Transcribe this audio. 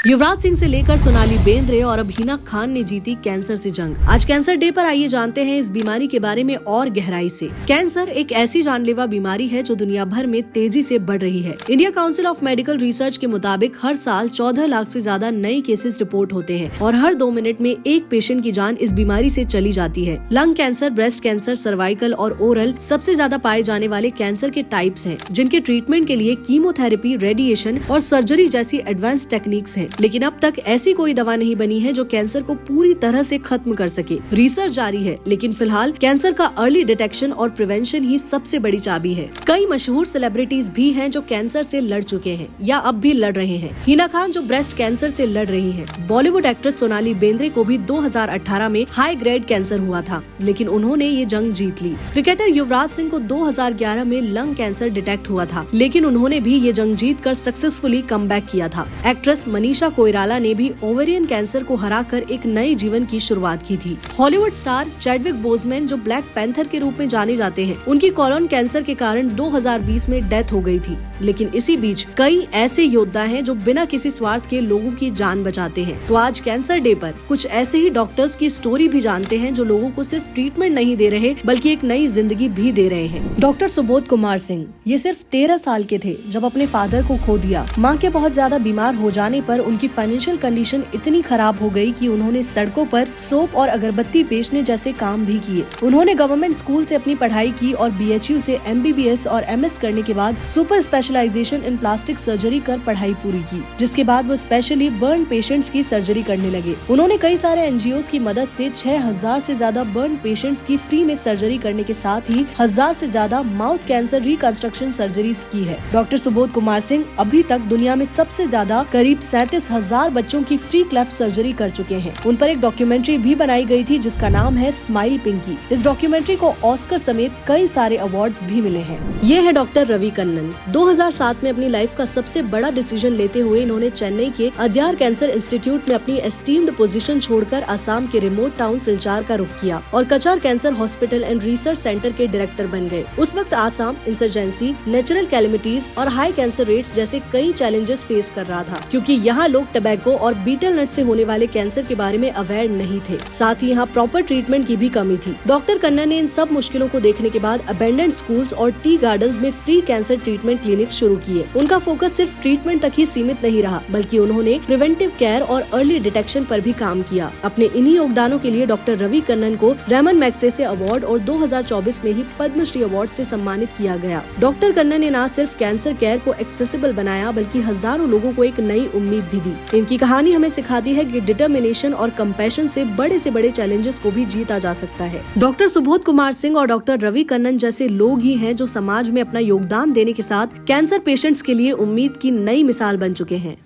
युवराज सिंह से लेकर सोनाली बेंद्रे और अब हिना खान ने जीती कैंसर से जंग। आज कैंसर डे पर आइए जानते हैं इस बीमारी के बारे में और गहराई से। कैंसर एक ऐसी जानलेवा बीमारी है जो दुनिया भर में तेजी से बढ़ रही है। India council of medical research के मुताबिक हर साल 14 लाख से ज्यादा नए केसेस रिपोर्ट होते हैं और हर 2 मिनट में एक पेशेंट की जान इस बीमारी से चली जाती है। Lung cancer, breast cancer, cervical और ओरल सबसे ज्यादा पाए जाने वाले कैंसर के टाइप्स हैं, जिनके ट्रीटमेंट के लिए कीमोथेरेपी, रेडिएशन और सर्जरी जैसी एडवांस टेक्निक्स हैं। लेकिन अब तक ऐसी कोई दवा नहीं बनी है जो कैंसर को पूरी तरह से खत्म कर सके। रिसर्च जारी है, लेकिन फिलहाल कैंसर का अर्ली डिटेक्शन और प्रिवेंशन ही सबसे बड़ी चाबी है। कई मशहूर सेलिब्रिटीज भी हैं जो कैंसर से लड़ चुके हैं या अब भी लड़ रहे हैं। हिना खान जो ब्रेस्ट कैंसर से लड़ रही हैं। बॉलीवुड एक्ट्रेस सोनाली बेंद्रे को भी 2018 में हाई ग्रेड कैंसर हुआ था, लेकिन उन्होंने ये जंग जीत ली। क्रिकेटर युवराज सिंह को 2011 में लंग कैंसर डिटेक्ट हुआ था, लेकिन उन्होंने भी ये जंग जीत कर सक्सेसफुली कमबैक किया था। एक्ट्रेस मनीषा कोइराला ने भी ओवेरियन कैंसर को हराकर एक नए जीवन की शुरुआत की थी। हॉलीवुड स्टार चैडविक बोजमैन जो ब्लैक पैंथर के रूप में जाने जाते हैं, उनकी कोलन कैंसर के कारण 2020 में डेथ हो गई थी। लेकिन इसी बीच कई ऐसे योद्धा हैं जो बिना किसी स्वार्थ के लोगों की जान बचाते हैं। तो आज कैंसर डे पर कुछ ऐसे ही डॉक्टर्स की स्टोरी भी जानते हैं जो लोगों को सिर्फ ट्रीटमेंट नहीं दे रहे बल्कि एक नई जिंदगी भी दे रहे हैं। डॉक्टर सुबोध कुमार सिंह ये सिर्फ 13 साल के थे जब अपने फादर को खो दिया। माँ के बहुत ज्यादा बीमार हो जाने पर उनकी फाइनेंशियल कंडीशन इतनी खराब हो गई कि उन्होंने सड़कों पर सोप और अगरबत्ती बेचने जैसे काम भी किए। उन्होंने गवर्नमेंट स्कूल से अपनी पढ़ाई की और BHU से MBBS और MS करने के बाद super specialisation in plastic surgery कर पढ़ाई पूरी की, जिसके बाद वो स्पेशली बर्न पेशेंट्स की सर्जरी करने लगे। उन्होंने कई सारे NGOs की मदद से 6000 से ज्यादा बर्न पेशेंट्स की फ्री में सर्जरी करने के साथ ही 1000 से ज्यादा माउथ कैंसर रिकंस्ट्रक्शन सर्जरीज की है। डॉक्टर सुबोध कुमार सिंह अभी तक दुनिया में सबसे ज्यादा करीब 37,000 बच्चों की फ्री क्लेफ्ट सर्जरी कर चुके हैं। उन पर एक डॉक्यूमेंट्री भी बनाई गई थी जिसका नाम है स्माइल पिंकी। इस डॉक्यूमेंट्री को ऑस्कर समेत कई सारे अवार्ड्स भी मिले हैं। ये है डॉक्टर रवि कन्नन। 2007 में अपनी लाइफ का सबसे बड़ा डिसीजन लेते हुए इन्होंने चेन्नई के अद्यार कैंसर इंस्टीट्यूट में अपनी एस्टीम्ड पोजीशन छोड़कर असम के रिमोट टाउन सिलचार का रुख किया और Cachar cancer hospital and research centre के डायरेक्टर बन गए। उस वक्त आसाम इंसर्जेंसी, नेचुरल कैलेमिटीज और हाई कैंसर रेट्स जैसे कई चैलेंजेस फेस कर रहा था, क्योंकि यहाँ लोग टबैको और बीटल नट से होने वाले कैंसर के बारे में अवेयर नहीं थे। साथ ही यहाँ प्रॉपर ट्रीटमेंट की भी कमी थी। डॉक्टर कन्नन ने इन सब मुश्किलों को देखने के बाद अबेंडेंड स्कूल्स और टी गार्डन्स में फ्री कैंसर ट्रीटमेंट क्लिनिक्स शुरू किए। उनका फोकस सिर्फ ट्रीटमेंट तक ही सीमित नहीं रहा, बल्कि उन्होंने प्रिवेंटिव केयर और अर्ली डिटेक्शन पर भी काम किया। अपने इन्हीं योगदानों के लिए डॉक्टर रवि कन्नन को रेमन मैग्सेसे अवार्ड और 2024 में ही पद्मश्री अवार्ड से सम्मानित किया गया। डॉक्टर कन्नन ने न सिर्फ कैंसर केयर को एक्सेसिबल बनाया बल्कि हजारों लोगों को एक नई उम्मीद भी दी। इनकी कहानी हमें सिखाती है कि डिटर्मिनेशन और कंपैशन से बड़े चैलेंजेस को भी जीता जा सकता है। डॉक्टर सुबोध कुमार सिंह और डॉक्टर रवि कन्नन जैसे लोग ही हैं जो समाज में अपना योगदान देने के साथ कैंसर पेशेंट्स के लिए उम्मीद की नई मिसाल बन चुके हैं।